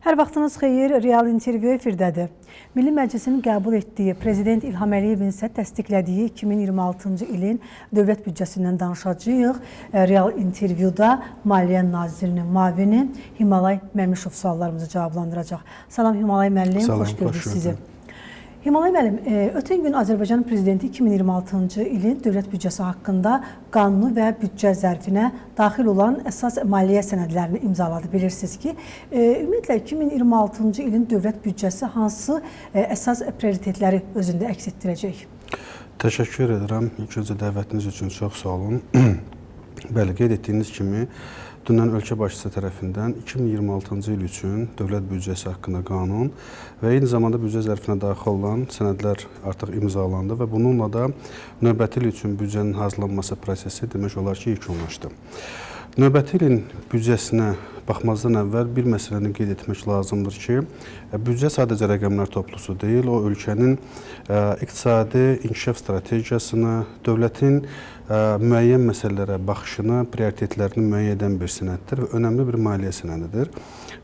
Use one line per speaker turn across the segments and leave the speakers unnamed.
Hər vaxtınız xeyir, real intervyu efirdədir. Milli Məclisin qəbul etdiyi, Prezident İlham Əliyevin isə təsdiqlədiyi 2026-cı ilin dövlət büdcəsindən danışacağıq. Real intervyuda Maliyyə Nazirinin müavini Himalay Məmmişov suallarımızı cavablandıracaq. Salam Himalay müəllim, xoş gördük sizi. Himalay müəllim, ötən gün Azərbaycan Prezidenti 2026-cı ilin dövlət büdcəsi haqqında qanunu və büdcə zərfinə daxil olan əsas maliyyə sənədlərini imzaladı. Bilirsiniz ki, ümumiyyətlə 2026-cı ilin dövlət büdcəsi hansı əsas prioritetləri özündə əks etdirəcək?
Təşəkkür edirəm. İlk öncə dəvətiniz üçün çox sağ olun. Bəli, qeyd etdiyiniz kimi, dünən ölkə başçısı tərəfindən 2026-cı il üçün dövlət büdcəsi haqqında qanun və eyni zamanda büdcə zərfinə daxil olan sənədlər artıq imzalandı və bununla da növbəti il üçün büdcənin hazırlanması prosesi demək olar ki, yekunlaşdı. Növbəti ilin büdcəsinə baxmazdan əvvəl bir məsələni qeyd etmək lazımdır ki, büdcə sadəcə rəqəmlər toplusu deyil, o ölkənin iqtisadi inkişaf strategiyasını, dövlətin müəyyən məsələlərə baxışını, prioritetlərini müəyyən edən bir sənəddir və önəmli bir maliyyə sənədidir.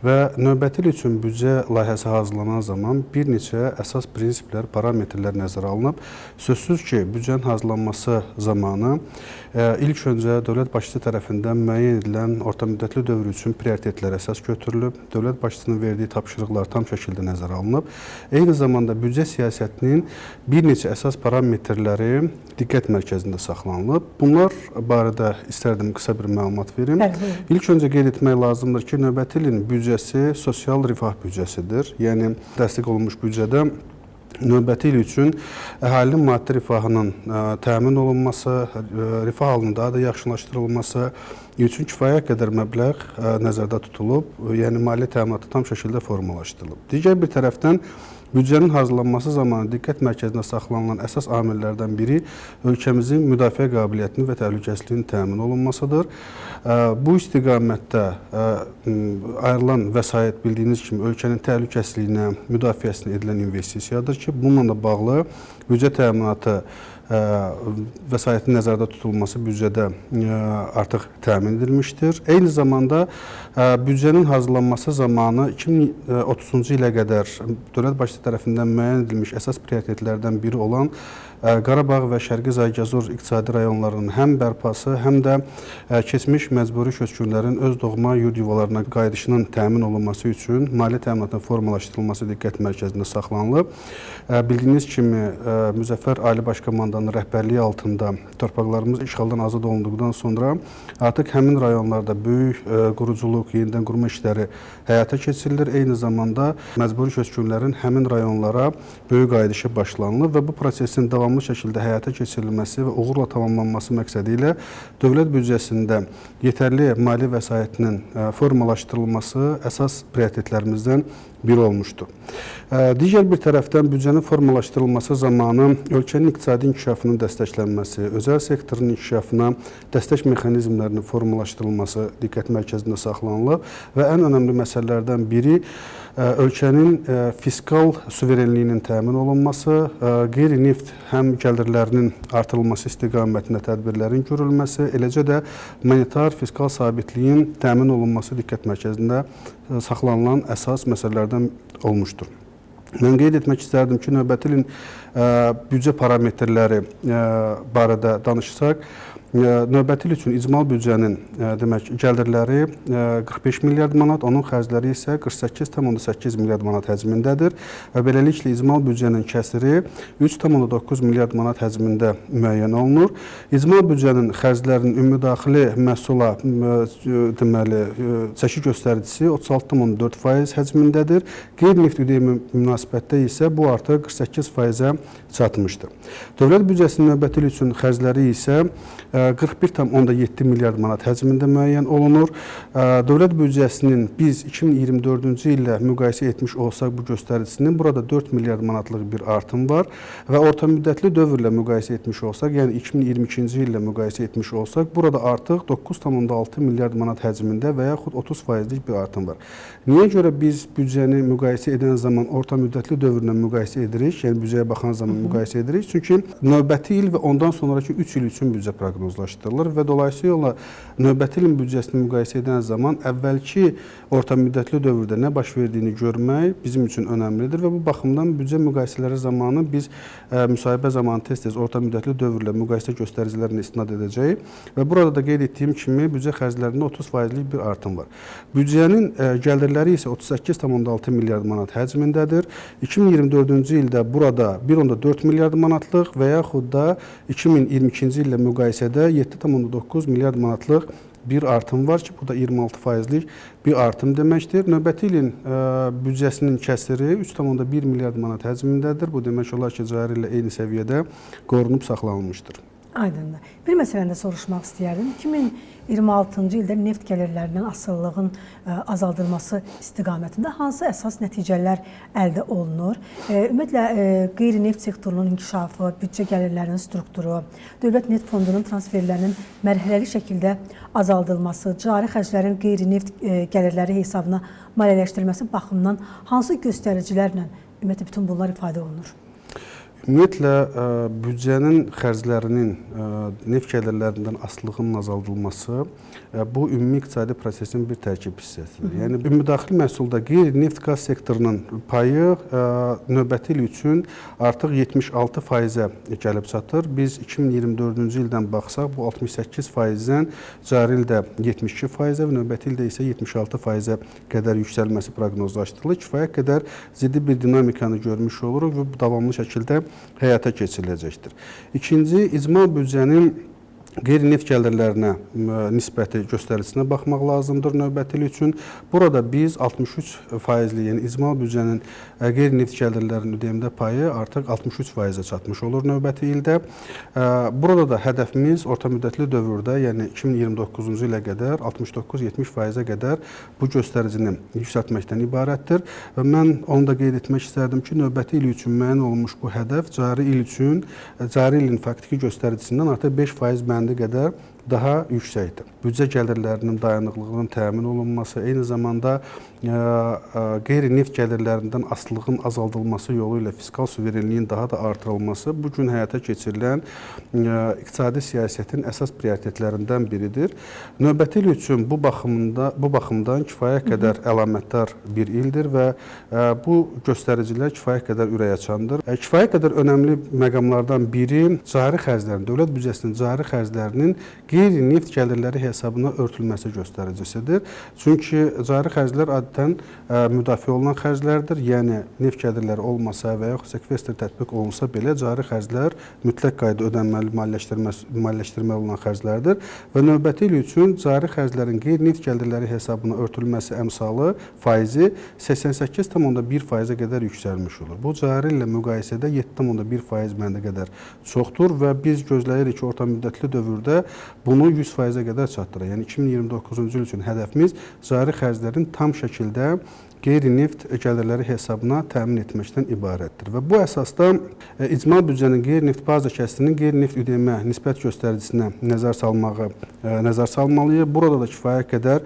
Və növbəti il üçün büdcə layihəsi hazırlanan zaman bir neçə əsas prinsiplər, parametrlər nəzərə alınıb. Sözsüz ki, büdcənin hazırlanması zamanı ilk öncə dövlət başçısı tərəfindən müəyyən edilən orta müddətli dövr üçün prioritetlər əsas götürülüb. Dövlət başçısının verdiyi tapşırıqlar tam şəkildə nəzərə alınıb. Eyni zamanda büdcə siyasətinin bir neçə əsas parametrləri diqqət mərkəzində saxlanılıb. Bunlar barədə istərdim qısa bir məlumat verim. İlk öncə qeyd etmək lazımdır ki, növbəti ilin büdcəsi sosial rifah büdcəsidir. Yəni, təsdiq olunmuş büdcədə növbəti il üçün əhalinin maddi rifahının təmin olunması, rifah halının daha da yaxşılaşdırılması üçün kifayət qədər məbləğ nəzərdə tutulub, yəni maliyyə təminatı tam şəkildə formalaşdırılıb. Digər bir tərəfdən, büdcənin hazırlanması zamanı diqqət mərkəzində saxlanılan əsas amillərdən biri ölkəmizin müdafiə qabiliyyətinin və təhlükəsizliyinin təmin olunmasıdır. Bu istiqamətdə ayrılan vəsait bildiyiniz kimi ölkənin təhlükəsizliyinə, müdafiəsinə edilən investisiyadır ki, bununla da bağlı büdcə təminatı vəsaitin nəzərdə tutulması büdcədə artıq təmin edilmişdir. Eyni zamanda büdcənin hazırlanması zamanı 2030-cu ilə qədər dövlət başçısı tərəfindən müəyyən edilmiş əsas prioritetlərdən biri olan Qarabağ və Şərqi Zəngəzur iqtisadi rayonlarının həm bərpası, həm də keçmiş məcburi köçkünlərin öz doğma yurd yuvalarına qayıdışının təmin olunması üçün maliyyə təminatının formalaşdırılması diqqət mərkəzində saxlanılıb. Bildiyiniz kimi, Müzəffər Ali Baş Komandanın rəhbərliyi altında torpaqlarımız işğaldan azad olunduqdan sonra artıq həmin rayonlarda böyük quruculuq, yenidən qurma işləri həyata keçirilir. Eyni zamanda məcburi köçkünlərin həmin rayonlara böyük qayıdışı başlanılır və bu prosesin davamlı şəkildə həyata keçirilməsi və uğurla tamamlanması məqsədi ilə dövlət büdcəsində yetərli maliyyə vəsaitinin formalaşdırılması əsas prioritetlərimizdən biri olmuşdur. Digər bir tərəfdən büdcənin formalaşdırılması zamanı ölkənin iqtisadi inkişafının dəstəklənməsi, özəl sektorun inkişafına dəstək mexanizmlərinin formalaşdırılması diqqət mərkəzində saxlanılıb və ən önəmli məsələlərdən biri ölkənin fiskal suverenliyinin təmin olunması, qeyri-neft həm gəlirlərinin artırılması istiqamətində tədbirlərin görülməsi, eləcə də monetar fiskal sabitliyin təmin olunması diqqət mərkəzində saxlanılan əsas məsələlərdən olmuşdur. Mən qeyd etmək istərdim ki, növbəti ilin büdcə parametrləri barədə danışsaq, növbəti il üçün icmal büdcənin demək gəlirləri 45 milyard manat, onun xərcləri isə 48,8 milyard manat həcmindədir və beləliklə icmal büdcənin kəsiri 3,9 milyard manat həcmində müəyyən olunur. İcmal büdcənin xərclərinin ümumdaxili məhsula deməli çəki göstəricisi 36,4% həcmindədir. Qeyri-neft ödəyimi münasibətdə isə bu artıq 48%-ə çatmışdır. Dövlət büdcəsinin növbəti il üçün xərcləri isə 41,7 milyard manat həcmində müəyyən olunur. Dövlət büdcəsinin biz 2024-cü illə müqayisə etmiş olsaq bu göstəricisinin burada 4 milyard manatlıq bir artım var və orta müddətli dövrlə müqayisə etmiş olsaq, yəni 2022-ci illə müqayisə etmiş olsaq, burada artıq 9,6 milyard manat həcmində və yaxud 30%lik bir artım var. Niyə görə biz büdcəni müqayisə edən zaman orta müddətli dövrlə müqayisə edirik, yəni büdcəyə baxan zaman müqayisə edirik? Çünki növbəti il və ondan sonraki 3 il üçün büdcə proqnozu proqnozlaşdırılır və dolayısıyla növbəti ilin büdcəsini müqayisə edən zaman əvvəlki orta müddətli dövrdə nə baş verdiyini görmək bizim üçün önəmlidir və bu baxımdan büdcə müqayisələri zamanı biz müsahibə zamanı tez-tez orta müddətli dövrlə müqayisə göstəricilərinə istinad edəcəyik və burada da qeyd etdiyim kimi büdcə xərclərində 30%lik bir artım var. Büdcənin gəlirləri isə 38,6 milyard manat həcmindədir. 2024-cü ildə burada 1,4 milyard manatlıq və yaxud da 2022-ci illə müqayisədə 7,9 milyard manatlıq bir artım var ki, bu da 26%lik bir artım deməkdir. Növbəti ilin büdcəsinin kəsiri 3,1 milyard manat həcmindədir. Bu demək olar ki, cari ilə eyni səviyyədə qorunub saxlanılmışdır.
Aydındır. Bir məsələni də soruşmaq istəyərdim. 2026-cı ildə neft gəlirlərindən asılılığın azaldılması istiqamətində hansı əsas nəticələr əldə olunur? Ümumiyyətlə, qeyri-neft sektorunun inkişafı, büdcə gəlirlərinin strukturu, dövlət neft fondunun transferlərinin mərhələli şəkildə azaldılması, cari xərclərin qeyri-neft gəlirləri hesabına maliyyələşdirilməsi baxımından hansı göstəricilərlə ümumiyyətlə bütün bunlar ifadə olunur?
Ümumiyyətlə, büdcənin xərclərinin neft gəlirlərindən asılılığının azaldılması bu ümumi iqtisadi prosesin bir tərkib hissəsidir. Yəni, ümumdaxili məhsulda qeyri-neft qaz sektorunun payı növbəti il üçün artıq 76%-ə gəlib çatır. Biz 2024-cü ildən baxsaq, bu 68%-dən cari ildə 72%-ə və növbəti ildə isə 76%-ə qədər yüksəlməsi proqnozlaşdırılır. Kifayət qədər ciddi bir dinamikanı görmüş oluruq və bu davamlı şəkildə həyata keçiriləcəkdir. İkinci, icmal büdcənin qeyri-neft gəlirlərinə nisbəti göstəricisine baxmaq lazımdır növbəti il üçün. Burada biz 63%, yəni icmal büdcənin qeyri-neft gəlirlərinin ödəyimdə payı artıq 63%-ə çatmış olur növbəti ildə. Burada da hədəfimiz orta müddətli dövrdə, yəni 2029-cu ilə qədər 69-70%-ə qədər bu göstəricini yüksəltməkdən ibarətdir. Və mən onu da qeyd etmək istərdim ki, növbəti il üçün müəyyən olunmuş bu hədəf cari ilin faktiki göstəricisindən artıq 5% bəndi qədər daha yüksəkdir. Büdcə gəlirlərinin dayanıqlığının təmin olunması, eyni zamanda qeyri-neft gəlirlərindən asılılığın azaldılması yolu ilə fiskal suverenliyin daha da artırılması bu gün həyata keçirilən iqtisadi siyasətin əsas prioritetlərindən biridir. Növbəti il üçün bu baxımdan kifayət qədər əlamətdar bir ildir və bu göstəricilər kifayət qədər ürəkaçandır. Kifayət qədər önəmli məqamlardan biri cari xərclərin, dövlət büdcəsinin cari xərclərinin qeyri-neft gəlirləri hesabına örtülməsi göstəricisidir. Çünki cari xərclər adətən müdafiə olunan xərclərdir. Yəni, neft gəlirləri olmasa və yaxud sekvestr tətbiq olunsa belə cari xərclər mütləq qayda ödənməli, maliyyələşdirməli olan xərclərdir. Və növbəti il üçün cari xərclərin qeyri-neft gəlirləri hesabına örtülməsi əmsalı faizi 88,1%-ə qədər yüksəlmiş olur. Bu, cari ilə müqayisədə 7,1% bəndə qədər çoxdur və biz gözləyirik ki, orta müddətli dövrdə bunu 100%-ə qədər çatdırır. Yəni 2029-cu il üçün hədəfimiz cari xərclərin tam şəkildə qeyri-neft gəlirləri hesabına təmin etməkdən ibarətdir. Və bu əsasda icmal büdcənin qeyri-neft baza kəsirinin qeyri-neft ödəmə nisbət göstəricisine nəzər salmalıyıq. Burada da kifayət qədər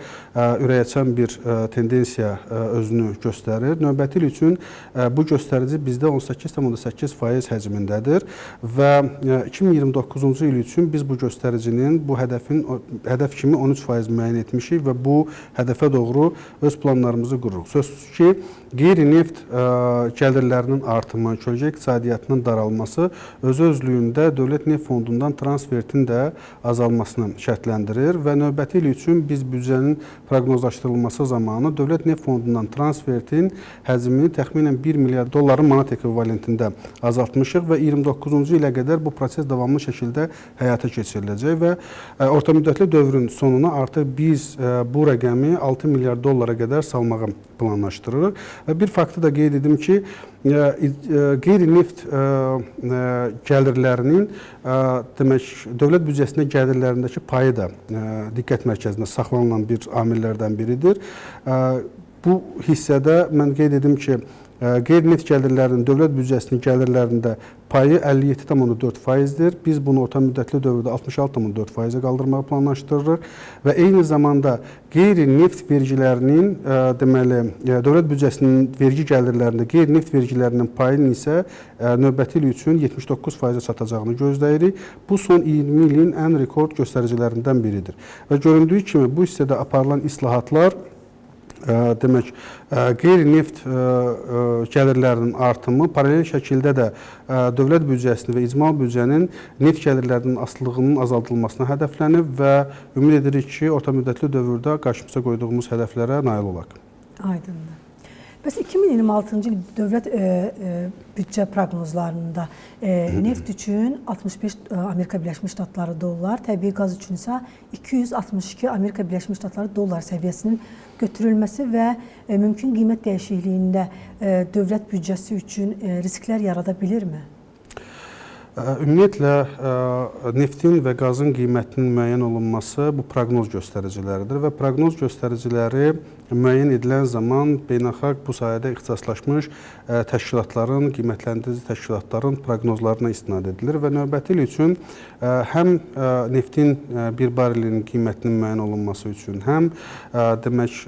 ürəkaçan bir tendensiya özünü göstərir. Növbəti il üçün bu göstərici bizdə 18,8% həcmindədir və 2029-cu il üçün biz bu göstəricinin bu hədəf kimi 13% müəyyən etmişik və bu hədəfə doğru öz planlarımızı qururuq. Sözsüz ki, qeyri-neft gəlirlərinin artımı, kölgə iqtisadiyyatının daralması özlüyündə dövlət neft fondundan transfertin də azalmasını şərtləndirir və növbəti il üçün biz büdcənin proqnozlaşdırılması zamanı dövlət neft fondundan transfertin həcmini təxminən 1 milyard dolların manat ekvivalentində azaltmışıq və 29-cu ilə qədər bu proses davamlı şəkildə həyata keçiriləcək və orta müddətli dövrün sonuna artıq biz bu rəqəmi 6 milyard dollara qədər salmağı planlaşdırırıq. Bir faktı da qeyd edim ki, qeyri-neft gəlirlərinin dövlət büdcəsində gəlirlərindəki payı da diqqət mərkəzində saxlanılan bir amillərdən biridir. Bu hissədə mən qeyd edim ki, qeyri-neft gəlirlərinin dövlət büdcəsinin gəlirlərində payı 57,4%-dir. Biz bunu orta müddətli dövrdə 66,4%-ə qaldırmağı planlaşdırırıq və eyni zamanda qeyri-neft vergilərinin, deməli, dövlət büdcəsinin vergi gəlirlərində qeyri-neft vergilərinin payının isə növbəti il üçün 79%-ə çatacağını gözləyirik. Bu son 20 ilin ən rekord göstəricilərindən biridir. Və göründüyü kimi bu hissədə aparılan islahatlar demək, qeyri-neft gəlirlərinin artımı paralel şəkildə də dövlət büdcəsinin və icmal büdcənin neft gəlirlərinin asılılığının azaldılmasına hədəflənib və ümid edirik ki, orta müddətli dövrdə qarşımıza qoyduğumuz hədəflərə nail olaq.
Aydındır. Bəs 2026-cı il dövlət büdcə proqnozlarında neft üçün 65 Amerika Birləşmiş Ştatları dollar, təbii qaz üçün isə 262 Amerika Birləşmiş Ştatları dollar səviyyəsinin götürülməsi və mümkün qiymət dəyişikliyində dövlət büdcəsi üçün risklər yarada bilirmi?
Ümumiyyətlə, neftin və qazın qiymətinin müəyyən olunması bu proqnoz göstəriciləridir və proqnoz göstəriciləri müəyyən edilən zaman beynəlxalq bu sayədə ixtisaslaşmış təşkilatların, qiymətləndirici təşkilatların proqnozlarına istinad edilir və növbəti il üçün həm neftin bir barelinin qiymətinin müəyyən olunması üçün, həm demək,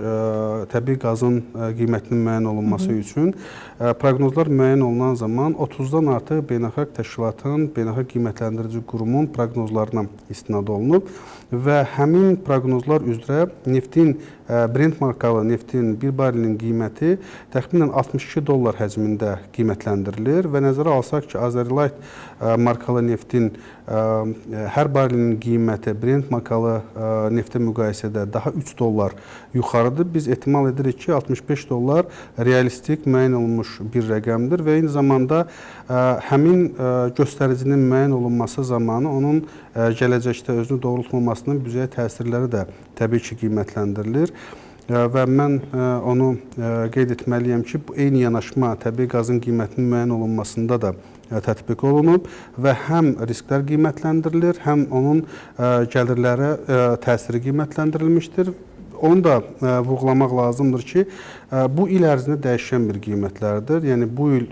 təbii qazın qiymətinin müəyyən olunması üçün proqnozlar müəyyən olunan zaman 30-dan artıq beynəlxalq təşkilatın, beynəlxalq qiymətləndirici qurumun proqnozlarına istinad olunub və həmin proqnozlar üzrə neftin, Brent markalı neftin bir barelinin qiyməti təxminən 62 dollar həcmində qiymətləndirilir və nəzərə alsaq ki, Azerlight markalı neftin hər barelinin qiyməti Brent markalı neftə müqayisədə daha 3 dollar yuxarıdır. Biz ehtimal edirik ki, 65 dollar realistik müəyyən olunmuş bir rəqəmdir və eyni zamanda həmin göstəricinin müəyyən olunması zamanı onun gələcəkdə özünü doğrultmamasının büdcəyə təsirləri də təbii ki, qiymətləndirilir. Və mən onu qeyd etməliyəm ki, bu eyni yanaşma təbii qazın qiymətinin müəyyən olunmasında da tətbiq olunub və həm risklər qiymətləndirilir, həm onun gəlirlərə təsiri qiymətləndirilmişdir. Onu da vurğulamaq lazımdır ki, bu il ərzində dəyişən bir qiymətlərdir. Yəni, bu il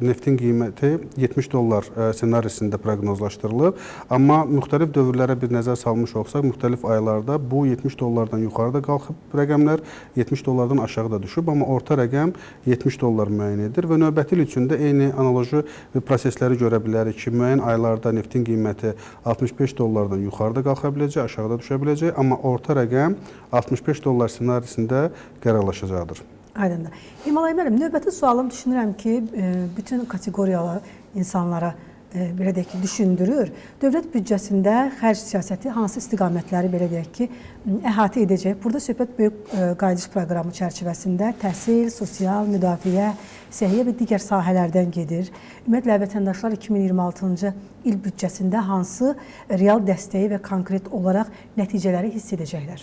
neftin qiyməti 70 dollar senarisində proqnozlaşdırılıb. Amma müxtəlif dövrlərə bir nəzər salmış olsaq, müxtəlif aylarda bu 70 dollardan yuxarıda qalxıb rəqəmlər, 70 dollardan aşağıda düşüb. Amma orta rəqəm 70 dollar müəyyən edir və növbəti il üçün də eyni analoji prosesləri görə bilərik ki, müəyyən aylarda neftin qiyməti 65 dollardan yuxarıda qalxa biləcək, aşağıda düşə biləcək. Amma orta rəqəm 65 dollar senarisində qərarlaşacaqdır.
Aydındır. Himalay müəllim, növbəti sualım düşünürəm ki, bütün kateqoriyalar insanlara belə deyək ki, düşündürür. Dövlət büdcəsində xərc siyasəti hansı istiqamətləri belə deyək ki, əhatə edəcək? Burada söhbət böyük qayıdış proqramı çərçivəsində təhsil, sosial, müdafiə, səhiyyə və digər sahələrdən gedir. Ümumiyyətlə, vətəndaşlar 2026-cı il büdcəsində hansı real dəstəyi və konkret olaraq nəticələri hiss edəcəklər?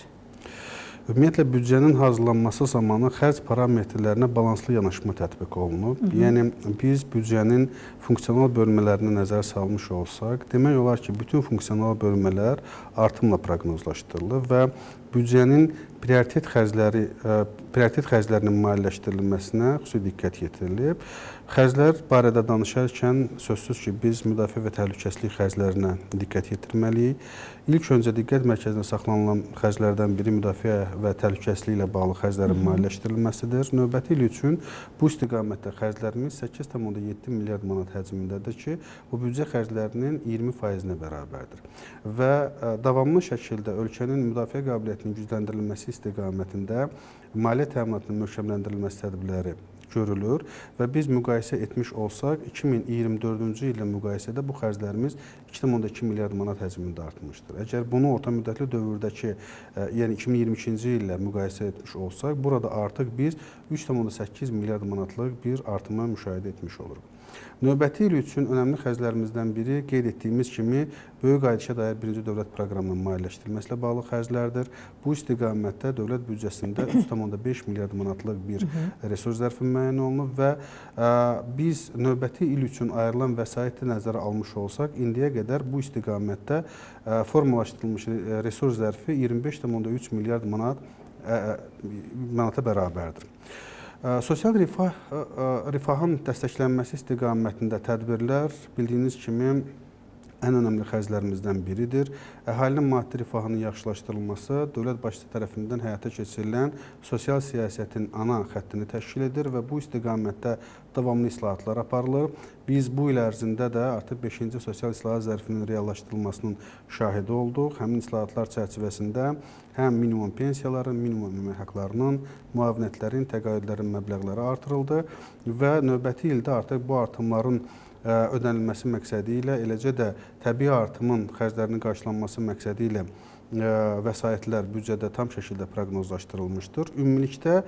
Ümumiyyətlə, büdcənin hazırlanması zamanı xərc parametrlərinə balanslı yanaşma tətbiq olunub. Yəni, biz büdcənin funksional bölmələrinə nəzər salmış olsaq, demək olar ki, bütün funksional bölmələr artımla proqnozlaşdırılıb və büdcənin prioritet xərclərinin maliyyələşdirilməsinə xüsusi diqqət yetirilib. Xərclər barədə danışarkən sözsüz ki, biz müdafiə və təhlükəsizlik xərclərinə diqqət yetirməliyik. İlk öncə diqqət mərkəzində saxlanılan xərclərdən biri müdafiə və təhlükəsizlik ilə bağlı xərclərin maliyyələşdirilməsidir. Növbəti il üçün bu istiqamətdə xərclərimiz 8,7 milyard manat həcmindədir ki, bu büdcə xərclərinin 20%-nə bərabərdir. Və davamlı şəkildə ölkənin müdafiə qabiliyyətinin gücləndirilməsi istiqamətində maliyyə təminatının möhkəmləndirilməsi tədbirləri görülür və biz müqayisə etmiş olsaq, 2024-cü illə müqayisədə bu xərclərimiz 2,2 milyard manat həcmində artmışdır. Əgər bunu orta müddətli dövrdəki, yəni 2022-ci illə müqayisə etmiş olsaq, burada artıq biz 3,8 milyard manatlıq bir artıma müşahidə etmiş oluruq. Növbəti il üçün önəmli xərclərimizdən biri qeyd etdiyimiz kimi böyük qayıdışa dair birinci dövlət proqramının maliyyələşdirilməsilə bağlı xərclərdir. Bu istiqamətdə dövlət büdcəsində 3,5 milyard manatlıq bir resurs zərfi müəyyən olunub və biz növbəti il üçün ayrılan vəsaiti nəzərə almış olsaq, indiyə qədər bu istiqamətdə formalaşdırılmış resurs zərfi 25,3 milyard manata bərabərdir. Sosial rifahın dəstəklənməsi istiqamətində tədbirlər bildiyiniz kimi ən önəmli xərclərimizdən biridir. Əhalinin maddi rifahının yaxşılaşdırılması dövlət başçısı tərəfindən həyata keçirilən sosial siyasətin ana xəttini təşkil edir və bu istiqamətdə davamlı islahatlar aparılır. Biz bu il ərzində də artıq 5-ci sosial islahat zərfinin reallaşdırılmasının şahidi olduq. Həmin islahatlar çərçivəsində həm minimum pensiyaların, minimum əmək haqlarının, müavinətlərin, təqaüdlərin məbləğləri artırıldı və növbəti ildə artıq bu artımların ödənilməsi məqsədi ilə, eləcə də təbii artımın xərclərinin qarşılanması məqsədi ilə vəsaitlər büdcədə tam şəkildə proqnozlaşdırılmışdır. Ümumilikdə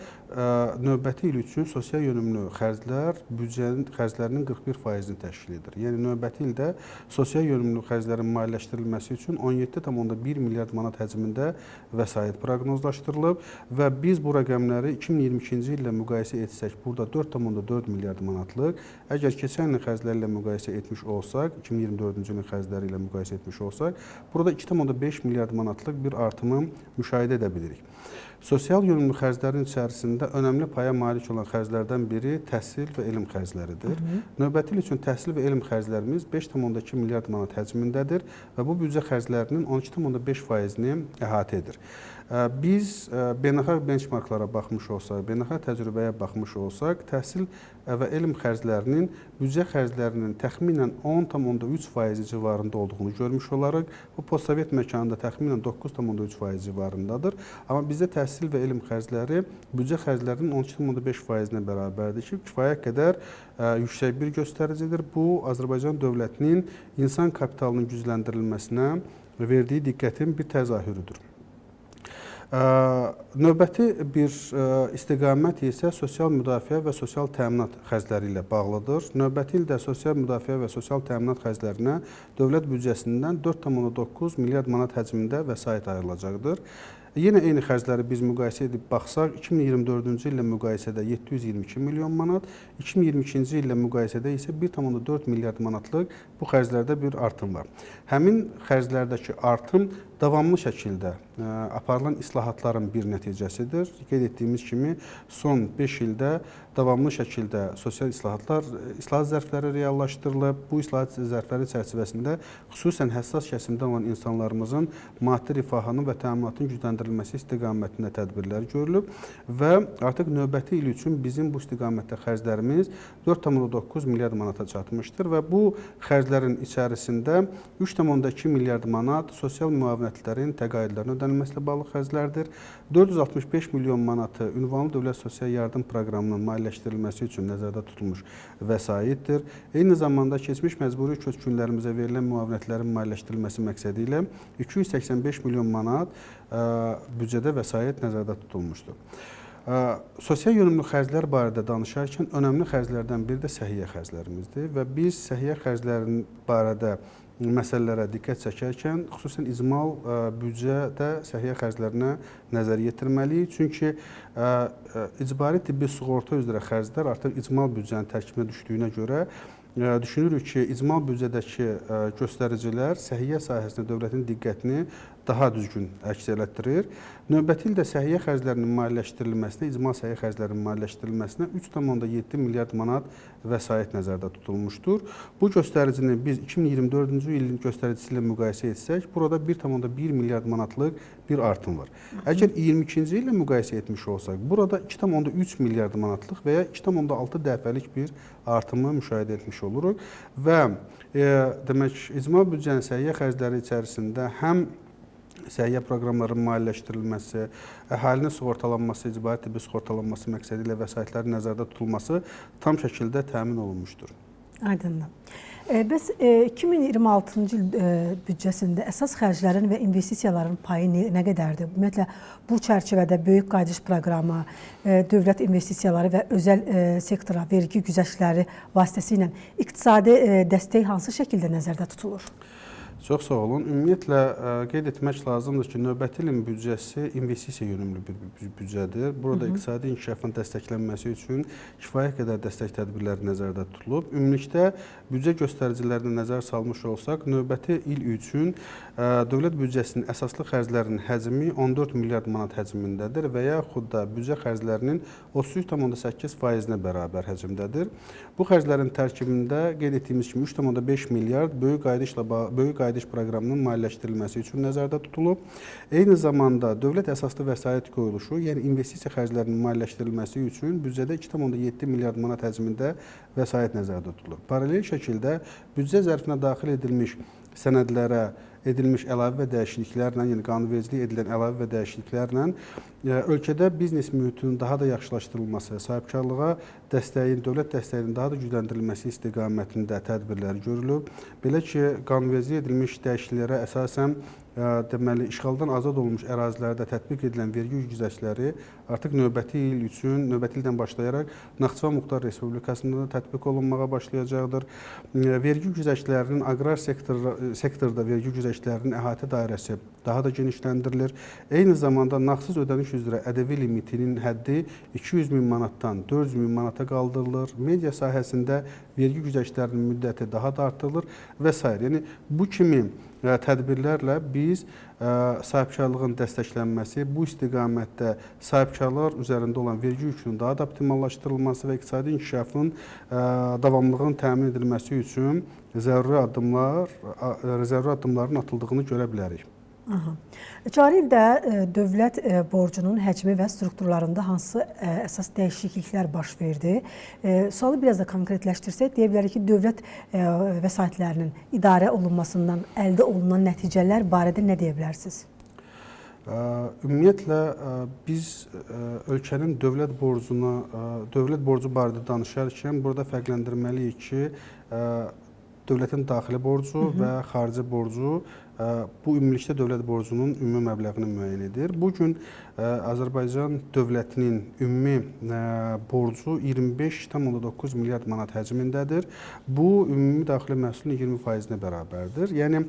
növbəti il üçün sosial yönümlü xərclər büdcənin xərclərinin 41%-ni təşkil edir. Yəni növbəti ildə sosial yönümlü xərclərin maliyyələşdirilməsi üçün 17,1 milyard manat həcmində vəsait proqnozlaşdırılıb və biz bu rəqəmləri 2022-ci illə müqayisə etsək, burada 4,4 milyard manatlıq, əgər keçən ilin xərcləri ilə müqayisə etmiş olsaq, 2024-cü ilin xərcləri ilə müqayisə etmiş olsaq, burada 2,5 milyard manatlıq bir artımı müşahidə edə bilirik. Sosial yönümlü xərclərin içərisində önəmli paya malik olan xərclərdən biri təhsil və elm xərcləridir. Növbəti il üçün təhsil və elm xərclərimiz 5,2 milyard manat həcmindədir və bu büdcə xərclərinin 12,5%-ni əhatə edir. Biz beynəlxalq benchmarklara baxmış olsaq, beynəlxalq təcrübəyə baxmış olsaq, təhsil və elm xərclərinin büdcə xərclərinin təxminən 10,3% civarında olduğunu görmüş olaraq, bu postsovet məkanında təxminən 9,3% civarındadır. Amma bizdə təhsil və elm xərcləri büdcə xərclərinin 12,5%-nə bərabərdir ki, kifayət qədər yüksək bir göstəricidir. Bu, Azərbaycan dövlətinin insan kapitalının gücləndirilməsinə verdiyi diqqətin bir təzahürüdür. Növbəti bir istiqamət isə sosial müdafiə və sosial təminat xərcləri ilə bağlıdır. Növbəti ildə sosial müdafiə və sosial təminat xərclərinə dövlət büdcəsindən 4,9 milyard manat həcmində vəsait ayrılacaqdır. Yenə eyni xərcləri biz müqayisə edib baxsaq, 2024-cü illə müqayisədə 722 milyon manat, 2022-ci illə müqayisədə isə 1,4 milyard manatlıq bu xərclərdə bir artım var. Həmin xərclərdəki artım davamlı şəkildə aparılan islahatların bir nəticəsidir. Qeyd etdiyimiz kimi, son 5 ildə davamlı şəkildə sosial islahat zərfləri reallaşdırılıb. Bu islahat zərfləri çərçivəsində xüsusən həssas kəsimdə olan insanlarımızın maddi rifahının və təminatın gücləndirilməsi istiqamətində tədbirlər görülüb və artıq növbəti il üçün bizim bu istiqamətdə xərclərimiz 4,9 milyard manata çatmışdır və bu xərclərin içərisində 3,2 milyard manat sosial müavinətlərin, təqaüdlərin ödənilməsilə bağlı xərclərdir. 465 milyon manatı ünvanlı dövlət sosial yardım proqramının maliyyələşdirilməsi üçün nəzərdə tutulmuş vəsaitdir. Eyni zamanda keçmiş məcburi köçkünlərimizə verilən müavinətlərin maliyyələşdirilməsi məqsədi ilə 285 milyon manat büdcədə vəsait nəzərdə tutulmuşdur. Sosial yönümlü xərclər barədə danışarkən önəmli xərclərdən biri də səhiyyə xərclərimizdir və biz səhiyyə xərclərinin barədə məsələlərə diqqət çəkərkən xüsusən icmal büdcədə səhiyyə xərclərinə nəzər yetirməliyik. Çünki icbari tibbi sığorta üzrə xərclər artıq icmal büdcənin tərkibinə düşdüyünə görə düşünürük ki, icmal büdcədəki göstəricilər səhiyyə sahəsinə dövlətin diqqətini daha düzgün əks elətdirir. Növbəti ildə səhiyyə xərclərinin maliyyələşdirilməsinə, icmal səhiyyə xərclərinin maliyyələşdirilməsinə 3,7 milyard manat vəsait nəzərdə tutulmuşdur. Bu göstəricini biz 2024-cü ilin göstəricisi ilə müqayisə etsək, burada 1,1 milyard manatlıq bir artım var. Əgər 22-ci illə müqayisə etmiş olsaq, burada 2,3 milyard manatlıq və ya 2,6 dəfəlik bir artımı müşahidə etmiş oluruq və demək, icmal büdcənin səhiyyə xərcləri içərisində həm səhiyyə proqramlarının maliyyələşdirilməsi, əhalinin sığortalanması, icbari tibbi sığortalanması məqsədi ilə vəsaitlərin nəzərdə tutulması tam şəkildə təmin olunmuşdur.
Aydındır. Bəs 2026-cı il büdcəsində əsas xərclərin və investisiyaların payı nə qədərdir? Ümumiyyətlə, bu çərçivədə böyük qayıdış proqramı, dövlət investisiyaları və özəl sektora vergi güzəştləri vasitəsilə iqtisadi dəstək hansı şəkildə nəzərdə tutulur?
Çox sağ olun. Ümumiyyətlə qeyd etmək lazımdır ki, növbəti ilin büdcəsi investisiya yönümlü bir büdcədir. Burada iqtisadi inkişafın dəstəklənməsi üçün kifayət qədər dəstək tədbirləri nəzərdə tutulub. Ümumilikdə büdcə göstəricilərinə nəzər salmış olsaq, növbəti il üçün dövlət büdcəsinin əsaslı xərclərinin həcmi 14 milyard manat həcmindədir və yaxud da büdcə xərclərinin 33,8%-nə bərabər həcmdədir. Bu xərclərin tərkibində qeyd etdiyimiz kimi 3,5 milyard böyük qayıdış proqramının maliyyələşdirilməsi üçün nəzərdə tutulub. Eyni zamanda dövlət əsaslı vəsait qoyuluşu, yəni investisiya xərclərinin maliyyələşdirilməsi üçün büdcədə 2,7 milyard manat həcmində vəsait nəzərdə tutulub. Paralel şəkildə büdcə zərfinə daxil edilmiş sənədlərə edilmiş əlavə və dəyişikliklərlə, yəni qanunvericilik edilən əlavə və dəyişikliklərlə ölkədə biznes mühitinin daha da yaxşılaşdırılması, sahibkarlığa dəstəyin, dövlət dəstəyinin daha da gücləndirilməsi istiqamətində tədbirlər görülüb. Belə ki, qanunvericilik edilmiş dəyişikliklərə əsasən deməli, işğaldan azad olunmuş ərazilərdə tətbiq edilən vergi güzəştləri artıq növbəti il üçün, növbəti ildən başlayaraq Naxçıvan Muxtar Respublikasında da tətbiq olunmağa başlayacaqdır. Vergi güzəştlərinin aqrar sektorda vergi güzəştlərinin əhatə dairəsi daha da genişləndirilir. Eyni zamanda nağdsız ödəniş üzrə ƏDV limitinin həddi 200 min manatdan 400 min manata qaldırılır. Media sahəsində vergi güzəştlərinin müddəti daha da artırılır və s. Yəni, bu kimi tədbirlərlə biz sahibkarlığın dəstəklənməsi, bu istiqamətdə sahibkarlar üzərində olan vergi yükünün daha da optimallaşdırılması və iqtisadi inkişafın davamlılığının təmin edilməsi üçün zəruri addımların atıldığını görə bilərik.
Cari ildə dövlət borcunun həcmi və strukturlarında hansı əsas dəyişikliklər baş verdi? Sualı biraz da konkretləşdirsək, deyə bilərik ki, dövlət vəsaitlərinin idarə olunmasından əldə olunan nəticələr barədə nə deyə bilərsiniz?
Ümumiyyətlə, biz ölkənin dövlət borcu barədə danışarkən burada fərqləndirməliyik ki, dövlətin daxili borcu və xarici borcu bu ümumilikdə dövlət borcunun ümumi məbləğini müəyyən edir. Bugün Azərbaycan dövlətinin ümumi borcu 25,9 milyard manat həcmindədir. Bu ümumi daxili məhsulun 20%-nə bərabərdir. Yəni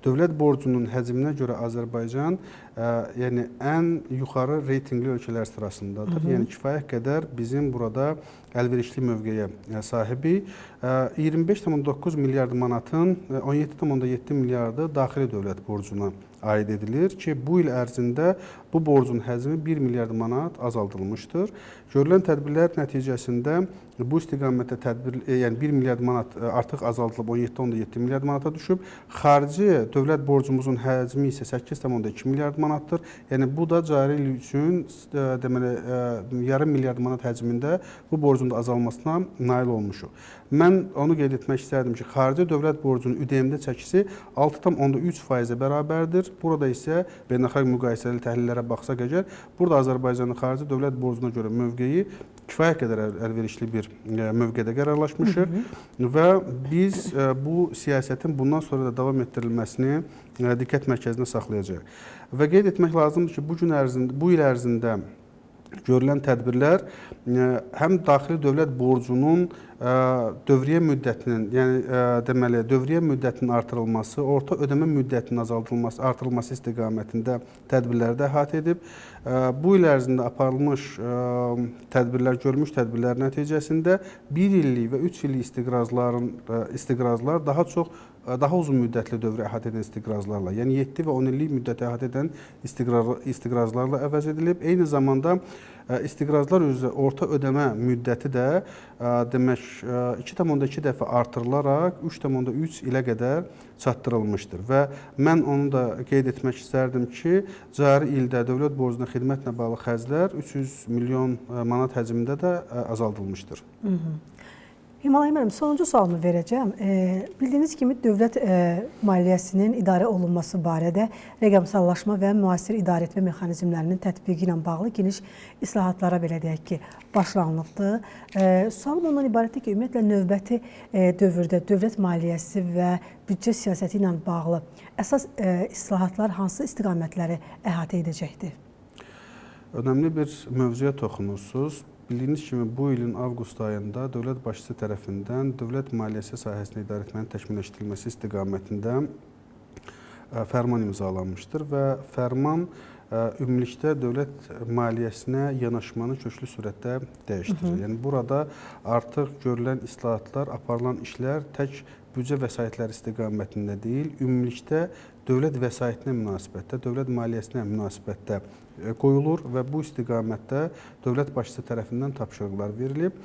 dövlət borcunun həcminə görə Azərbaycan yəni ən yuxarı reytinqli ölkələr sırasındadır. Yəni kifayət qədər bizim burada əlverişli mövqeyə sahibik. 25,9 milyard manatın 17,7 miljardı daxili dövlət borcuna aid edilir ki, bu il ərzində bu borcun həcmi 1 milyard manat azaldılmışdır. Görülən tədbirlər nəticəsində bu istiqamətdə yəni 1 milyard manat artıq azaldılıb 17,7 milyard manata düşüb. Xarici dövlət borcumuzun həcmi isə 8,2 milyard manatdır. Yəni bu da cari il üçün deməli yarım milyard manat həcmində bu borcun da azalmasına nail olmuşuq. Mən onu qeyd etmək istərdim ki, xarici dövlət borcunun ÜDM-də çəkisi 6,3%-ə bərabərdir. Burada isə beynəlxalq müqayisəli təhlillərə baxsaq əgər, burada Azərbaycanın xarici dövlət borcuna görə mövqeyi kifayət qədər əlverişli bir mövqedə qərarlaşmışıq və biz bu siyasətin bundan sonra da davam etdirilməsini diqqət mərkəzində saxlayacağıq. Və qeyd etmək lazımdır ki, bu il ərzində görülən tədbirlər həm daxili dövlət borcunun dövriyyə müddətinin, yəni deməli dövriyyə müddətinin artırılması, orta ödəmə müddətinin artırılması istiqamətində tədbirləri də əhatə edib. Bu il ərzində aparılmış tədbirlər, görülmüş tədbirlər nəticəsində 1 illik və 3 illik istiqrazlar daha uzun müddətli dövrü əhatə edən istiqrazlarla, yəni 7 və 10 illik müddəti əhatə edən istiqrazlarla əvəz edilib. Eyni zamanda istiqrazlar üzrə orta ödəmə müddəti də demək 2,2 dəfə artırılaraq 3,3 ilə qədər çatdırılmışdır və mən onu da qeyd etmək istərdim ki, cari ildə dövlət borcuna xidmətlə bağlı xərclər 300 milyon manat həcmində də azaldılmışdır.
Hümayə müəllim, sonuncu sualımı verəcəm. Bildiyiniz kimi, dövlət maliyyəsinin idarə olunması barədə rəqəmsallaşma və müasir idarəetmə mexanizmlərinin tətbiqi ilə bağlı geniş islahatlara belə deyək ki, başlanılıbdır. Sualım ondan ibarətdir ki, ümumiyyətlə növbəti dövrdə dövlət maliyyəsi və büdcə siyasəti ilə bağlı əsas islahatlar hansı istiqamətləri əhatə edəcəkdir?
Önəmli bir mövzuya toxunursunuz. Bildiyiniz kimi, bu ilin avqust ayında dövlət başçısı tərəfindən dövlət maliyyəsi sahəsində idarəetmənin təkmilləşdirilməsi istiqamətində fərman imzalanmışdır və fərman ümumilikdə dövlət maliyyəsinə yanaşmanı köklü sürətdə dəyişdirir. Yəni burada artıq görülən islahatlar, aparılan işlər tək büdcə vəsaitləri istiqamətində deyil, ümumilikdə dövlət vəsaitinə münasibətdə, dövlət maliyyəsinə münasibətdə qoyulur və bu istiqamətdə dövlət başçısı tərəfindən tapşırıqlar verilib.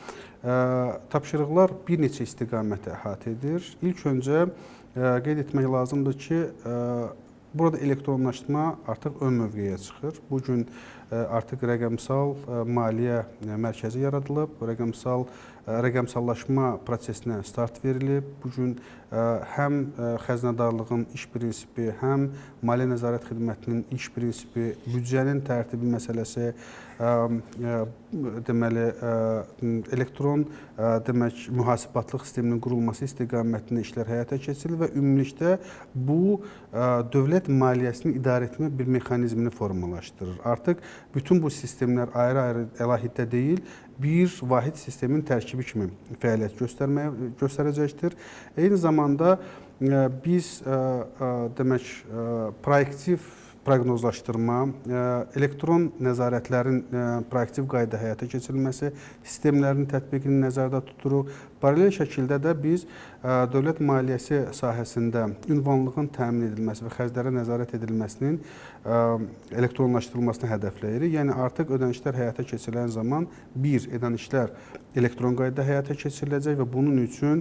Tapşırıqlar bir neçə istiqaməti əhatə edir. İlk öncə qeyd etmək lazımdır ki, burada elektronlaşdırma artıq ön mövqeyə çıxır. Bu gün artıq rəqəmsal maliyyə mərkəzi yaradılıb, rəqəmsallaşma prosesinə start verilib. Bu gün həm xəzinədarlığın iş prinsipi, həm maliyyə nəzarət xidmətinin iş prinsipi, büdcənin tərtibi məsələsi, deməli elektron mühasibatlıq sisteminin qurulması istiqamətində işlər həyata keçirilir və ümumilikdə bu dövlət maliyyəsini idarə etmə bir mexanizmini formalaşdırır. Artıq bütün bu sistemlər ayrı-ayrı əlahiddə deyil, bir vahid sistemin tərkibi kimi fəaliyyət göstərəcəkdir. Eyni zamanda biz proyektiv proqnozlaşdırma, elektron nəzarətlərin proaktiv qaydada həyata keçirilməsi, sistemlərinin tətbiqini nəzərdə tuturuq. Paralel şəkildə də biz dövlət maliyyəsi sahəsində ünvanlığın təmin edilməsi və xərclərə nəzarət edilməsinin elektronlaşdırılmasını hədəfləyirik. Yəni artıq ödənişlər həyata keçirilən zaman ödənişlər elektron qaydada həyata keçiriləcək və bunun üçün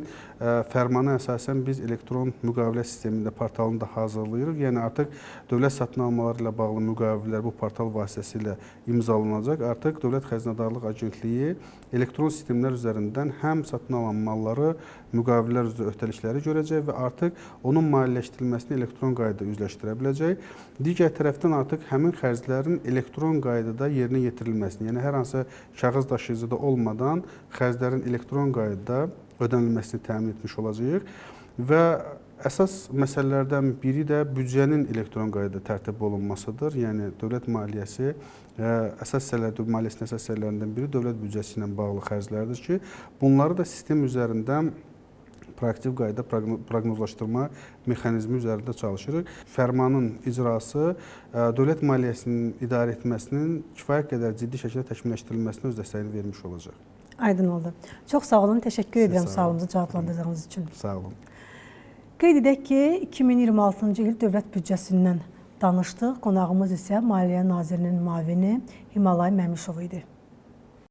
fərmana əsasən biz elektron müqavilə sistemində portalını da hazırlayırıq. Yəni artıq dövlət satın almaları ilə bağlı müqavilələr bu portal vasitəsilə imzalanacaq. Artıq Dövlət Xəzinədarlıq Agentliyi elektron sistemlər üzərindən həm satın alan malları, müqavilələr üzrə öhdəlikləri görəcək və artıq onun maliyyələşdirilməsini elektron qaydada üzləşdirə biləcək. Digər tərəfdən artıq həmin xərclərin elektron qaydada yerinə yetirilməsini, yəni hər hansı kağız daşıyıcıda olmadan xərclərin elektron qaydada ödənilməsini təmin etmiş olacağıq və əsas məsələlərdən biri də büdcənin elektron qaydada tərtib olunmasıdır. Yəni dövlət maliyyəsi maliyyəsinin əsas hissələrindən biri dövlət büdcəsi ilə bağlı xərclərdir ki, bunları da sistem üzərindən proaktiv qaydada proqnozlaşdırma mexanizmi üzərində çalışırıq. Fərmanın icrası dövlət maliyyəsinin idarə etməsinin kifayət qədər ciddi şəkildə təkmilləşdirilməsinə öz dəstəyini vermiş olacaq.
Aydın oldu. Çox sağ olun, təşəkkür edirəm sualımızı cavablandırdığınız üçün.
Sağ olun.
Qeyd edək ki, 2026-cı il dövlət büdcəsindən danışdıq. Qonağımız isə Maliyyə Nazirinin müavini Himalay Məmişov idi.